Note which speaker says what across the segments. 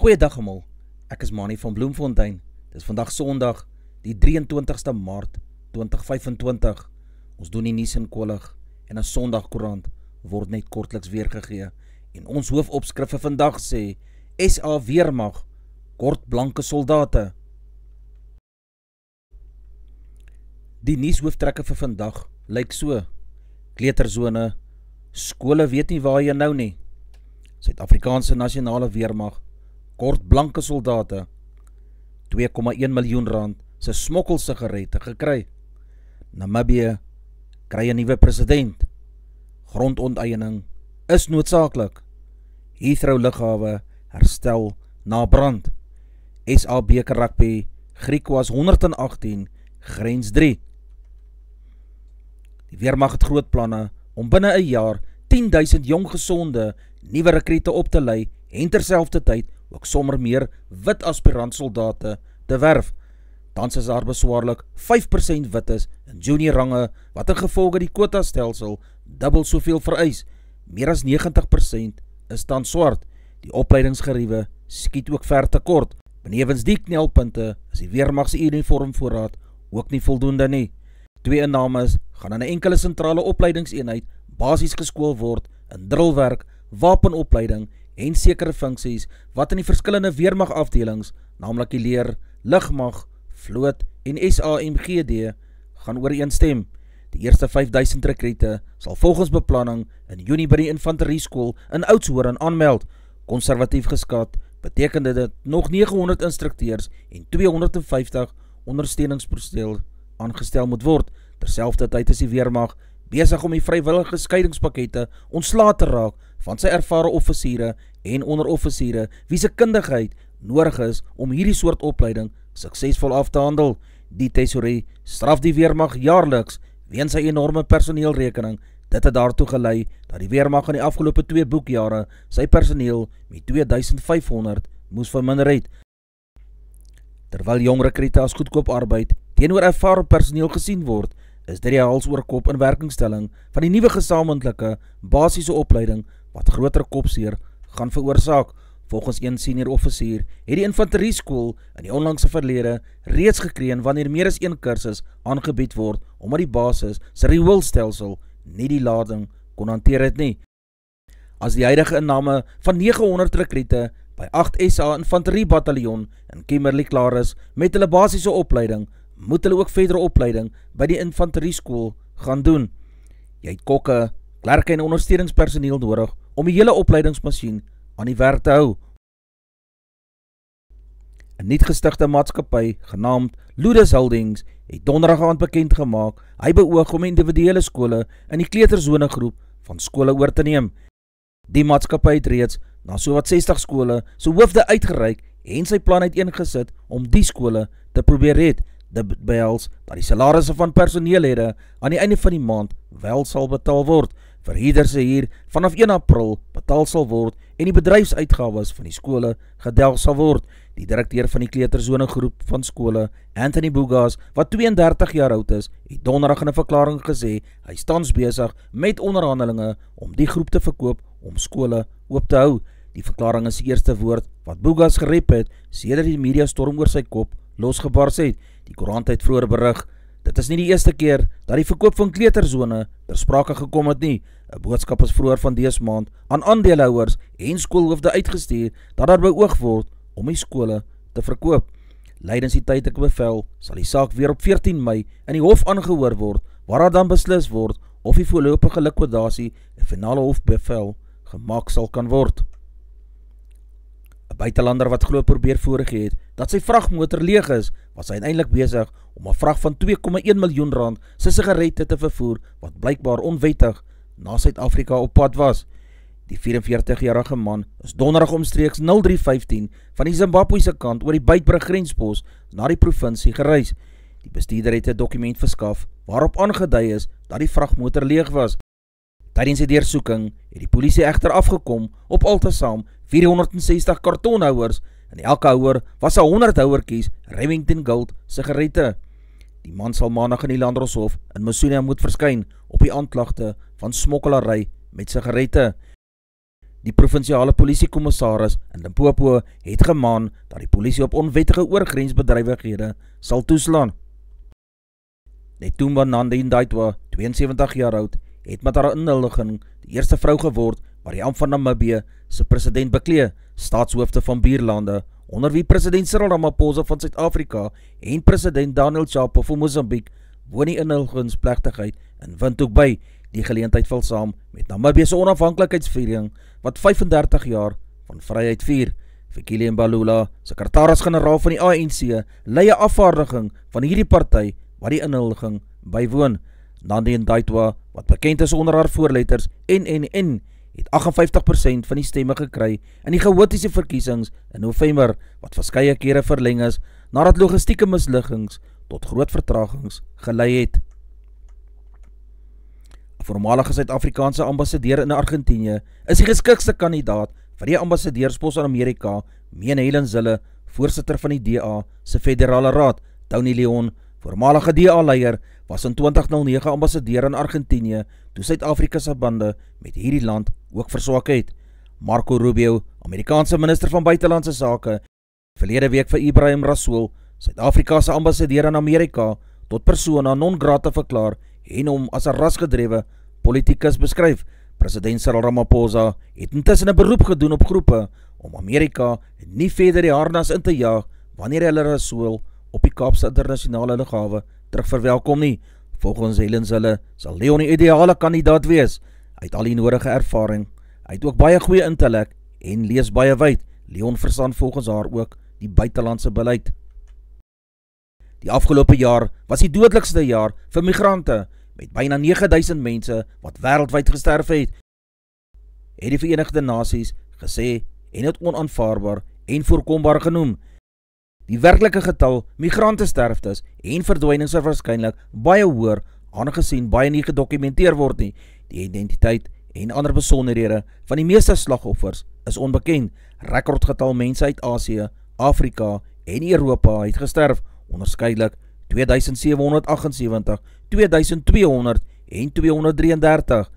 Speaker 1: Goeiedag almal, ek is Manie van Bloemfontein. Dit is vandag Sondag, die 23ste Maart 2025. Ons doen die nuus in kollig en 'n Sondagkoerant word net kortliks weergegee. En ons hoofopskrif vir vandag sê, SA Weermag, kort blanke soldate. Die nuushooftrekke vir vandag lyk so: kleuterzone, skole weet nie waar jy nou nie. Suid-Afrikaanse Nasionale Weermag, kort blanke soldate, 2,1 miljoen rand se smokkelsigarette gekry. Namibië kry 'n nuwe president. Grondonteiening is noodsaaklik. Heathrow lughawe herstel na brand. SA beker rugby, Griquas 118, grens 3. Die weermag het groot planne om binne 'n jaar 10.000 jong gesonde nuwe rekrute op te lei en terselfdertyd ook sommer meer wit aspirantsoldate te werf. Tans is daar beswaarlik 5% wit is in junior range, wat in gevolge die kwotastelsel dubbel soveel vereis. Meer as 90% is tans swart. Die opleidingsgeriewe skiet ook ver tekort. Benewens die knelpunte is die weermag se uniformvoorraad ook nie voldoende nie. 2 innames gaan aan 'n enkele sentrale opleidingseenheid basies geskool word in drillwerk, wapenopleiding en sekere funksies wat in die verskillende weermagafdelings, naamlik die leer, lugmag, vloot en SAMGD, gaan ooreenstem. Die eerste 5.000 rekrute sal volgens beplanning in Junie by die infanterieskool in Oudtshoorn aanmeld. Konservatief geskat beteken dit nog 900 instrukteurs en 250 ondersteuningspersoneel aangestel moet word. Terselfdertyd is die weermag besig om die vrywillige skeidingspakkette ontslae te raak van sy ervare offisiere en onderoffisiere wie se kundigheid nodig is om hierdie soort opleiding suksesvol af te handel. Die tesourie straf die weermag jaarliks weens sy enorme personeelrekening. Dit het daartoe gelei dat die weermag in die afgelope 2 boekjare sy personeel met 2500 moes verminder het. Terwyl jong rekrute as goedkoop arbeid teenoor ervare personeel gesien word, is dit die hals oor kop in werkingstelling van die nuwe gesamentlike basiese opleiding wat groter kopseer gaan veroorsaak. Volgens een senior offisier het die infanterieskool in die onlangse verlede reeds gekreën wanneer meer as 1 kursus aangebied word, omdat die basis se rioolstelsel nie die lading kon hanteer het nie. As die huidige inname van 900 rekrute by 8 SA infanteriebataljon in Kimberley klaar is met hulle basiese opleiding, moet hulle ook verdere opleiding by die infanterieskool gaan doen. Jy het kokke, klerke en ondersteuningspersoneel nodig om die hele opleidingsmasjien aan die werk te hou. 'n Nuut gestigte maatskappy genaamd Ludus Holdings het donderdag aand bekend gemaak hy beoog om individuele skole in die kleuterzone groep van skole oor te neem. Die maatskappy het reeds na sowat 60 skole se hoofde uitgereik en sy plan uiteengesit om die skole te probeer red. Dit behels dat die salarisse van personeellede aan die einde van die maand wel sal betaal word. Verhuurders se huur vanaf 1 April betaal sal word en die bedryfsuitgawes van die skole gedelg sal word. Die direkteur van die kleuterzone groep van skole, Anthony Bugas, wat 32 jaar oud is, het donderdag in 'n verklaring gesê hy is tans besig met onderhandelinge om die groep te verkoop om skole oop te hou. Die verklaring is die eerste woord wat Bugas gerep het sedert die mediastorm oor sy kop losgebars het. Die koerant het vroeër berig, dit is nie die eerste keer dat die verkoop van kleuterzone ter sprake gekom het nie. 'n Boodskap is vroeër van dese maand aan aandeelhouers en skoolhoofde uitgestuur dat daar beoog word om die skole te verkoop. Lydens die tydelike bevel sal die saak weer op 14 Mei in die hof aangehoor word, waar daar dan beslis word of die voorlopige likwidasie 'n finale hofbevel gemaak sal kan word. 'n Buitelander wat glo probeer voorgee het dat sy vragmotor leeg is, was uiteindelik besig om 'n vrag van 2,1 miljoen rand se sigarette te vervoer wat blykbaar onwettig na Suid-Afrika op pad was. Die 44-jarige man is donderdag omstreeks 03:15 van die Zimbabwese kant oor die Beitbrug grenspos na die provinsie gereis. Die bestuurder het 'n dokument verskaf waarop aangedui is dat die vragmotor leeg was. Tydens die deursoeking het die polisie egter afgekom op altesaam 460 kartonhouers en elke houer was 100 houertjies Remington Gold sigarette. Die man sal maandag in die Landdroshof in Mosselbaai moet verskyn op die aanklagte van smokkelary met sigarette. Die provinsiale polisiekommissaris in Limpopo het gemaan dat die polisie op onwettige oorgrensbedrywighede sal toeslaan. Netumbo Nandi-Ndaitwah, 72 jaar oud, het met haar inhuldiging die eerste vrou geword waar die ampt van Namibië se president beklee, staatshoofde van buurlande, onder wie president Cyril Ramaphosa van Suid-Afrika en president Daniel Chapo van Mozambique, woon die inhuldigingsplegtigheid in Windhoek by. Die geleentheid val saam met Namibië se onafhanklikheidsviering wat 35 jaar van vryheid vier. Fikile Mbalula, sekretaris-generaal van die ANC, lei 'n afvaardiging van hierdie party wat die inhuldiging bywoon. Nandi-Ndaitwah, wat bekend is onder haar voorletters NNN, het 58% van die stemme gekry in die chaotiese verkiesings in November, wat verskeie kere verleng is nadat logistieke mislukkings tot groot vertragings gelei het. 'n Voormalige Suid-Afrikaanse ambassadeur in Argentinië is die geskikste kandidaat vir die ambassadeurspos in Amerika, meen Helen Zille, voorsitter van die DA se federale raad. Tony Leon, voormalige DA-leier, was in 2009 ambassadeur in Argentinië toe Suid-Afrika se bande met hierdie land ook verswak het. Marco Rubio, Amerikaanse minister van buitelandse sake, verlede week vir Ibrahim Rasool, Suid-Afrika se ambassadeur in Amerika, tot persona non grata verklaar en hom as 'n rasgedrewe politikus beskryf. President Cyril Ramaphosa het intussen 'n beroep gedoen op groepe om Amerika nie verder die harnas in te jaag wanneer hulle Rasool op die Kaapse internasionale lughawe terug verwelkom nie. Volgens Helen Zille sal Leon die ideale kandidaat wees. Hy het al die nodige ervaring. Hy het ook baie goeie intellek en lees baie wyd. Leon verstaan volgens haar ook die buitelandse beleid. Die afgelope jaar was die dodelikste jaar vir migrante, met byna 9000 mense wat wêreldwyd gesterf het, het die Verenigde Nasies gesê en het onaanvaarbaar en voorkombaar genoem. Die werklike getal migrantensterftes en verdwynings is waarskynlik baie hoër, aangesien baie nie gedokumenteer word nie. Die identiteit en ander besonderhede van die meeste slagoffers is onbekend. Rekordgetal mense uit Asië, Afrika en Europa het gesterf, onderskeidelik 2778, 2200 en 233.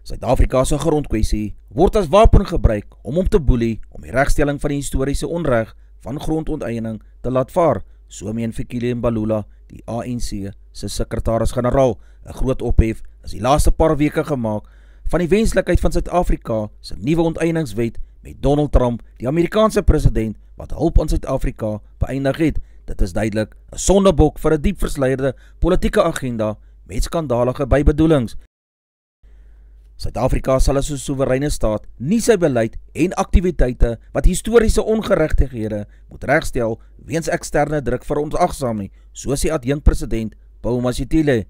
Speaker 1: Suid-Afrika se grondkwessie word as wapen gebruik om te boelie om die regstelling van die historiese onreg van grondonteiening te laat vaar, so meen Fikile Mbalula, die ANC se sekretaris-generaal. 'n Groot ophef is die laaste paar weke gemaak van die wenslikheid van Suid-Afrika se nuwe onteieningswet met Donald Trump, die Amerikaanse president, wat hulp aan Suid-Afrika beëindig het. Dit is duidelik 'n sondebok vir 'n diep versleide politieke agenda met skandalige bybedoelings. Suid-Afrika sal as 'n soewereine staat nie sy beleid en aktiwiteite wat historiese ongeregtighede moet regstel weens eksterne druk verontagsaam nie, soos die adjunkpresident Paul Mashatile.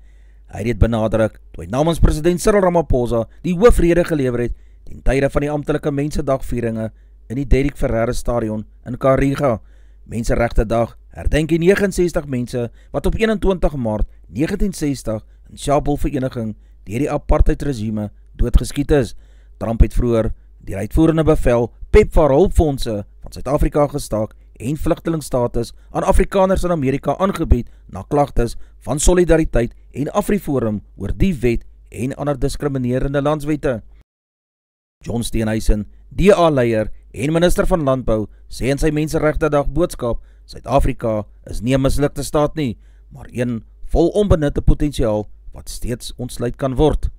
Speaker 1: Hy het dit benadruk toe hy namens president Cyril Ramaphosa die hoofrede gelewer het ten tye van die amptelike Mensendagvieringe in die Derrick Ferreira Stadion in Kariga. Menseregtedag herdenk die 69 mense wat op 21 Maart 1960 in Sharpeville vereniging deur die apartheidregime doodgeskiet is. Trump het vroeër die uitvoerende bevel PEPFAR hulpfondse van Suid-Afrika gestaak en vlugtelingstatus aan Afrikaners in Amerika aangebied na klagtes van Solidariteit en AfriForum oor die wet en ander diskriminerende landswette. John Steenhuisen, DA-leier en minister van Landbou, sê in sy Menseregtedag boodskap, Suid-Afrika is nie 'n mislukte staat nie, maar een vol onbenutte potensiaal wat steeds ontsluit kan word.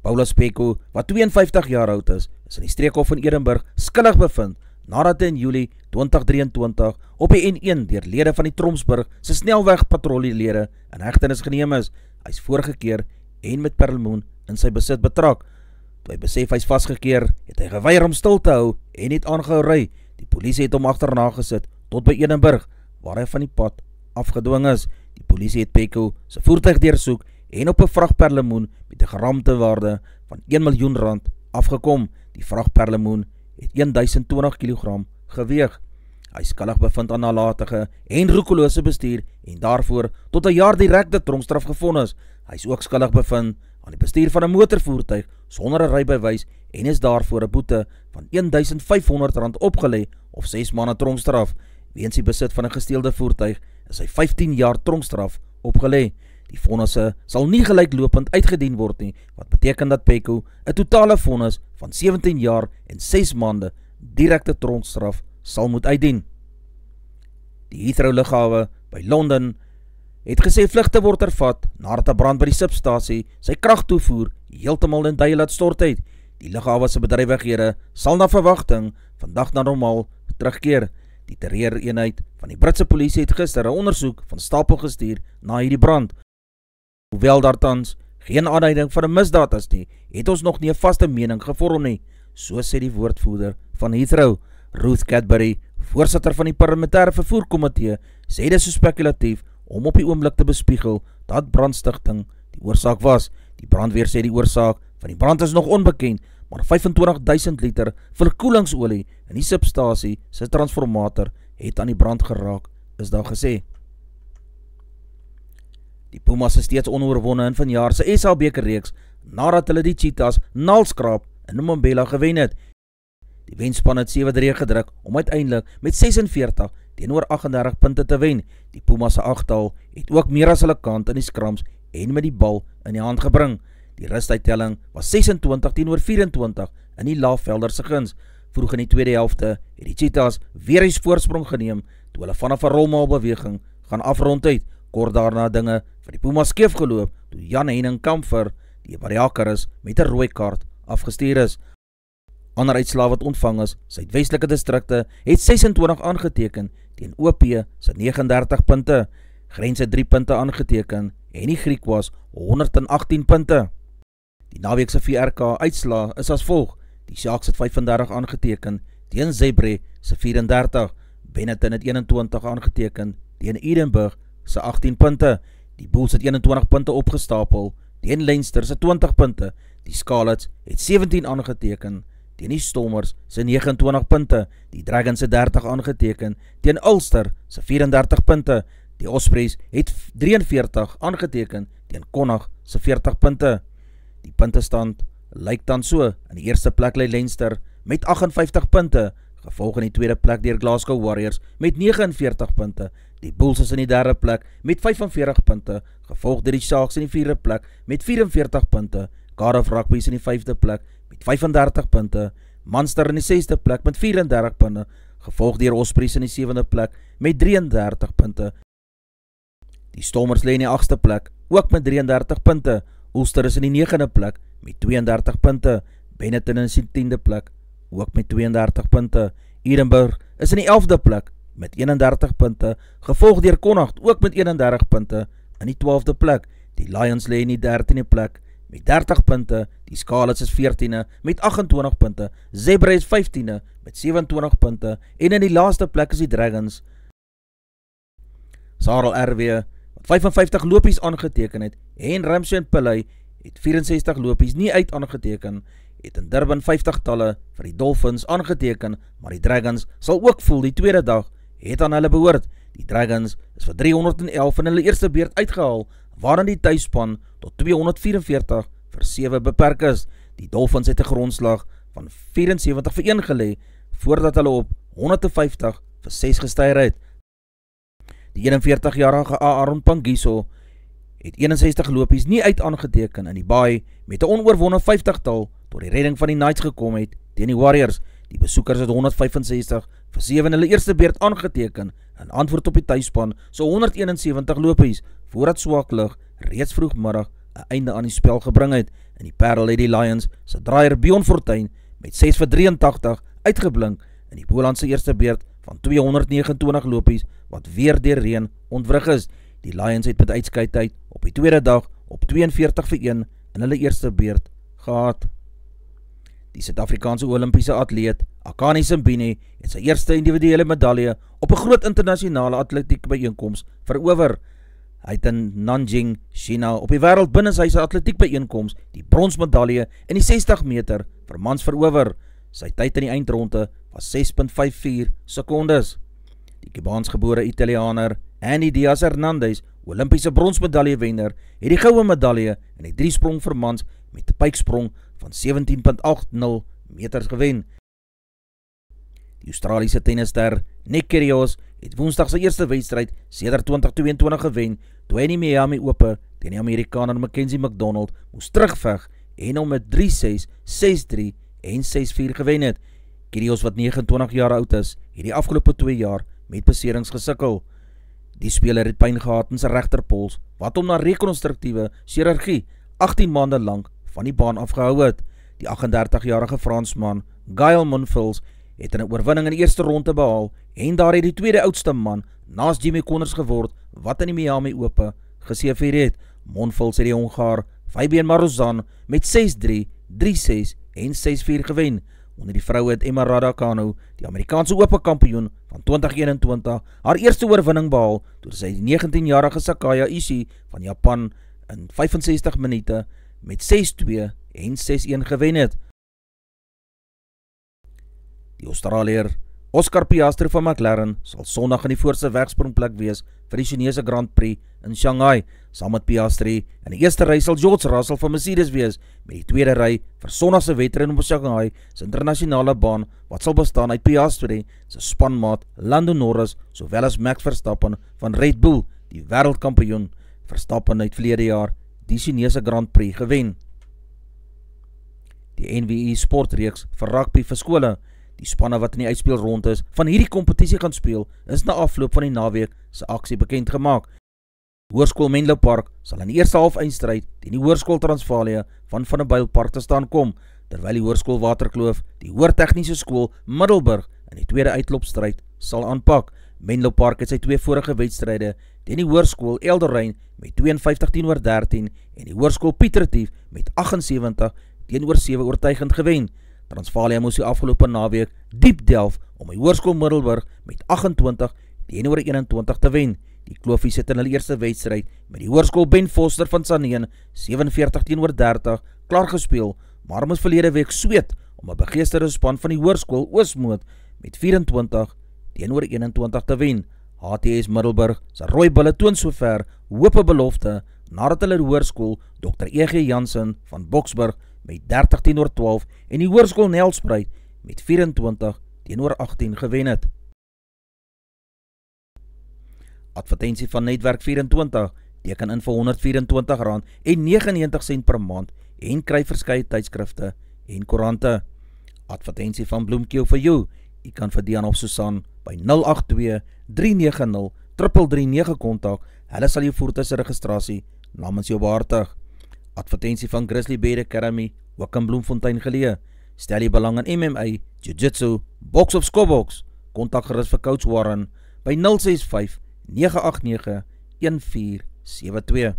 Speaker 1: Paulus Peko, wat 52 jaar oud is in die streekhof in Edinburgh skuldig bevind nadat hy in Julie 2023 op die N1 deur lede van die Tromsburg se snelwegpatrollelede in hegtenis geneem is. Hy is voorgekeer en met perlemoen in sy besit betrak. Toe hy besef hy is vasgekeer, het hy geweier om stil te hou en het aangehou ry. Die polisie het hom agterna gesit tot by Edinburgh, waar hy van die pad afgedwing is. Die polisie het Peko se voertuig deursoek en op 'n vragperlemoen met 'n geramte waarde van R1 miljoen afgekom. Die vragperlemoen het 1020 kg geweeg. Hy is skuldig bevind aan nalatige en roekelose bestuur en daarvoor tot 1 jaar direkte tronkstraf gevonnis. Hy is ook skuldig bevind aan die bestuur van 'n motorvoertuig sonder 'n rybewys en is daarvoor 'n boete van R1500 opgelê of 6 maande tronkstraf. Weens die besit van 'n gesteelde voertuig is hy 15 jaar tronkstraf opgelê. Die vonnisse sal nie gelyklopend uitgedien word nie, wat beteken dat Peko 'n totale vonnis van 17 jaar en 6 maande direkte tronkstraf sal moet uitdien. Die Heathrow lughawe by Londen het gesê vlugte word ervat nadat 'n brand by die substasie sy kragtoevoer heeltemal in duie laat stort het. Die lughawe se bedrywighede sal na verwagting vandag na normaal terugkeer. Die terreureenheid van die Britse polisie het gister 'n ondersoek van stapel gestuur na hierdie brand. Hoewel daar tans geen aanduiding van 'n misdaad is nie, het ons nog nie 'n vaste mening gevorm nie, so sê die woordvoerder van Heathrow, Ruth Cadbury, voorsitter van die parlementêre vervoerkomitee, sê dit so spekulatief om op die oomblik te bespiegel dat brandstigting die oorsaak was. Die brandweer sê die oorsaak van die brand is nog onbekend, maar 25.000 liter verkoelingsolie in die substasie se transformator het aan die brand geraak, is daar gesê. Die Pumas is steeds onoorwonne in vanjaar se SA beker reeks nadat hulle die Cheetahs naalskraap in Mbombela gewen het. Die wenspan het 7-3 gedruk om uiteindelik met 46 teenoor 38 punte te wen. Die Pumas se agtal het ook meer as hulle kant in die skrams en met die bal in die hand gebring. Die rustuittelling was 26 teenoor 24 in die Laafvelder se guns. Vroeg in die tweede helfte het die Cheetahs weer eens voorsprong geneem toe hulle vanaf 'n rolmaalbeweging gaan afrond het. Kort daarna dinge vir die Pumas skeef geloop toe Jan Henning Kamfer, die Bariaker is, met 'n rooi kaart afgestuur is. Ander uitslae wat ontvang is, Suidwestelike distrikte het 26 aangeteken teen OP se 39 punte. Grens het 3 punte aangeteken en die Griekwas 118 punte. Die naweek se VRK uitslae is as volg. Die Sharks het 35 aangeteken teen Zebre se 34. Benetton het 21 aangeteken teen Edinburgh se 18 punte. Die Bulls het 21 punte opgestapel teen Leinster se 20 punte. Die Scarlets het 17 aangeteken teen die Stormers se 29 punte. Die Dragons het 30 aangeteken teen Ulster se 34 punte. Die Ospreys het 43 aangeteken teen Connacht se 40 punte. Die puntestand lyk dan so. In die eerste plek lê Leinster met 58 punte, gevolg in die tweede plek deur Glasgow Warriors met 49 punte. Die Bulls is in die derde plek met 45 punte, gevolg deur die Sharks in die vierde plek met 44 punte. Cardiff Rugby is in die vyfde plek met 35 punte. Munster in die sesde plek met 34 punte, gevolg deur Ospreys in die sewende plek met 33 punte. Die Stormers lê in die 8ste plek, ook met 33 punte. Ulster is in die 9de plek met 32 punte. Benetton is in die 10de plek, ook met 32 punte. Edinburgh is in die 11de plek met 31 punte, gevolg deur Connacht, ook met 31 punte, in die 12de plek. Die Lions lê in die 13de plek met 30 punte. Die Scarlets is 14e met 28 punte. Zebra is 15e met 27 punte. En in die laaste plek is die Dragons. Sarel RW wat 55 lopies aangeteken het en Ramsey en Pillay het 64 lopies nie uit aangeteken, het in Durban 50 talle vir die Dolphins aangeteken, maar die Dragons sal ook voel die tweede dag het aan hulle behoort. Die Dragons is vir 311 in hulle eerste beurt uitgehaal, waarin die tuisspan tot 244 vir 7 beperk is. Die Dolphins het 'n grondslag van 74 vir 1 gelê, voordat hulle op 150 vir 6 gestyr het. Die 41-jarige Aaron Pangiso het 61 lopies nie uit aangeteken in die baai met 'n onoorwonne 50-tal tot die redding van die Knights gekom het teen die Warriors. Die besoekers het 165 vir 7 in hulle eerste beurt aangeteken in antwoord op die tuisspan so 171 lopies, voordat swak lug reeds vroegmiddag 'n einde aan die spel gebring het. In die Parel het die Lions se draaier Bjorn Fortuin met 6 vir 83 uitgeblink in die Bolandse eerste beurt van 229 lopies wat weer deur reën ontwrig is. Die Lions het met uitskeidtyd op die tweede dag op 42 vir 1 in hulle eerste beurt gehad. Die Suid-Afrikaanse Olimpiese atleet Akani Simbine het sy eerste individuele medalje op 'n groot internasionale atletiek byeenkoms verower. Hy het in Nanjing, China, op die wêreld binnenshuise atletiek byeenkoms die bronsmedalje in die 60 meter vir mans verower. Sy tyd in die eindronde was 6.54 sekondes. Die Kubaansgebore Italianer Andy Diaz Hernandez, Olimpiese bronsmedaljewenner, het die goue medalje in die 3-sprong vir mans met 'n pyksprong van 17.80 meters gewen. Die Australiese tennisster Nick Kyrgios het Woensdag sy eerste wedstryd sedert 2022 gewen, toe hy in die Miami Ope teen die Amerikaner Mackenzie McDonald moes terugveg en hom met 3-6, 6-3 en 6-4 gewen het. Kyrgios wat 29 jaar oud is, het die afgelope 2 jaar met beserings gesukkel. Die speler het pyn gehad in sy regterpols, wat hom na rekonstruktiewe chirurgie 18 maande lang van die baan afgehou het. Die 38-jarige Fransman, Gael Monfils, het 'n oorwinning in die eerste ronde behaal en daar het die tweede oudste man naas Jimmy Connors geword wat in die Miami Ope geseëvier het. Monfils het die Hongaar Fabian Marozsan met 6-3, 3-6 en 6-4 gewen. Onder die vroue het Emma Raducanu, die Amerikaanse Ope kampioen van 2021, haar eerste oorwinning behaal toe sy die 19-jarige Sakaya Ishii van Japan in 65 minute met 6-2 en 6-1 gewen het. Die Australiër Oscar Piastri van McLaren sal Sondag in die voorste wegsprongplek wees vir die Chinese Grand Prix in Shanghai. Saam met Piastri in die eerste ry sal George Russell van Mercedes wees met die tweede ry vir Sondag se wedren op Shanghai se internasionale baan wat sal bestaan uit Piastri se spanmaat Lando Norris sowel as Max Verstappen van Red Bull, die wêreldkampioen. Verstappen het verlede jaar die Chinese Grand Prix gewen. Die NWI sportreeks vir rugby vir skole. Die spanne wat in die uitspelronde is van hierdie kompetisie gaan speel, is na afloop van die naweek se aksie bekend gemaak. Hoërskool Menlo Park sal in die eerste halfeindstryd teen die Hoërskool Transvalia van der Byl Park te staan kom, terwyl die Hoërskool Waterkloof die Hoërtegniese Skool Middelburg in die tweede uitklopstryd sal aanpak. Menlo Park het sy 2 vorige wedstryde teen die Hoërskool Elderrein met 52-13 en die Hoërskool Piet Retief met 78-7 oortuigend gewen. Transvalia moes die afgelope naweek diep delf om die Hoërskool Middelburg met 28-21 te wen. Die Kloofies het in hulle eerste wedstryd met die Hoërskool Ben Foster van Saneen 47-30 klaar gespeel, maar moes verlede week sweet om 'n begeesterde span van die Hoërskool Oosmoed met 24-21 te wen. HTS Middelburg se rooi bulle toon sover hoop 'n belofte nadat hulle die Hoërskool Dr. E.G. Jansen van Boksburg met 30-12 en die Hoërskool Nelspruit met 24-18 gewen het. Advertensie van Netwerk 24, teken in vir R124.99 per maand en kry verskeie tydskrifte en koerante. Advertensie van Bloemkeel vir jou, jy kan vir Dian of Susan by 082-390-3339 kontak, hulle sal jou voertuig se registrasie namens jou behartig. Advertensie van Grizzly Bear Academy, ook in Bloemfontein geleë. Stel jy belang in MMA, Jiu-Jitsu, boks of skobboks, kontak gerus vir Coach Warren by 065-989-1472.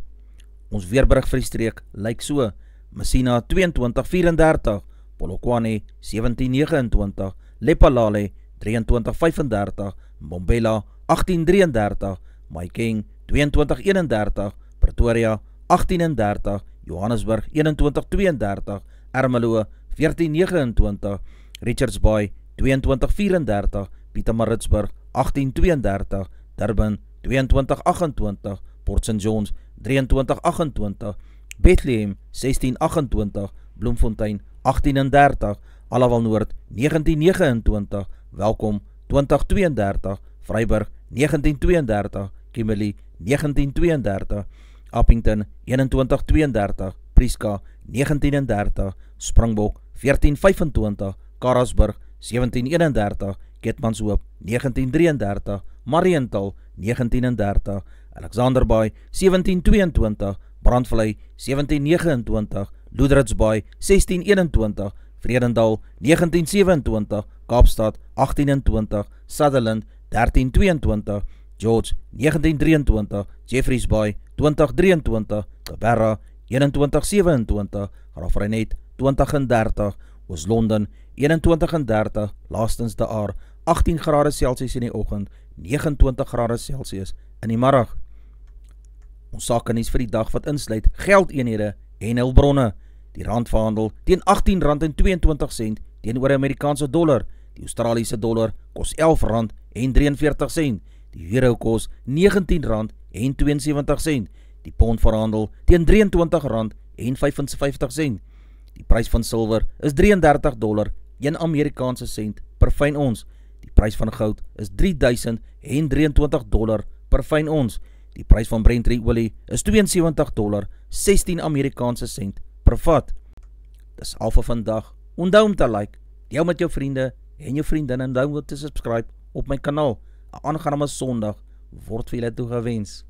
Speaker 1: Ons weerberig vir die streek lyk so: Messina 22-34, Polokwane 17-29, Lepalale 23-35, Mbombela 18-33, Mahikeng 22-31, Pretoria 18-30, Johannesburg 21-32, Ermelo 14-29, Richards Bay 22-34, Pietermaritzburg 18-32, Durban 22-28, Port St. John's 23-28, Bethlehem 16-28, Bloemfontein 18-30, Alawal Noord 19-29, Welkom 20-32, Vryburg 19-32, Kimberley 19-32, Appington 21-32, Prieska 19-30, Springbok 14-25, Karasburg 17-31, Keetmanshoop 19-33, Mariental 19-30, Alexanderbaai 17-22, Brandvlei 17-29, Loederitsbaai 16-21, Vredendal 19-27, Kaapstad 18-20, Sutherland 13-22, George 19-23, Jeffreys Bay 20-23, Cabarra 21-27, Graafrenet 20-30, Oos-London 21-30, laastens de Aar 18 grade Celsius in die oggend, 29 grade Celsius in die middag. Ons sakenies vir die dag wat insluit geldeenhede en hulpbronne. Die rand verhandel teen R18.22 teenoor die Amerikaanse dollar. Die Australiese dollar kos R11.43. Die euro kos R19.72. Die pond verhandel teen R23.55. Die prys van silwer is $33, 1 Amerikaanse sent per fyn ons. Die prys van goud is $3.023 per fyn ons. Die prys van Brent olie is $72, 16 Amerikaanse sent per vat. Dis al vir vandag. Onthou om te like, deel met jou vriende en jou vriendin en onthou om te subscribe op my kanaal. 'n Aangename Sondag word vir julle toegewens.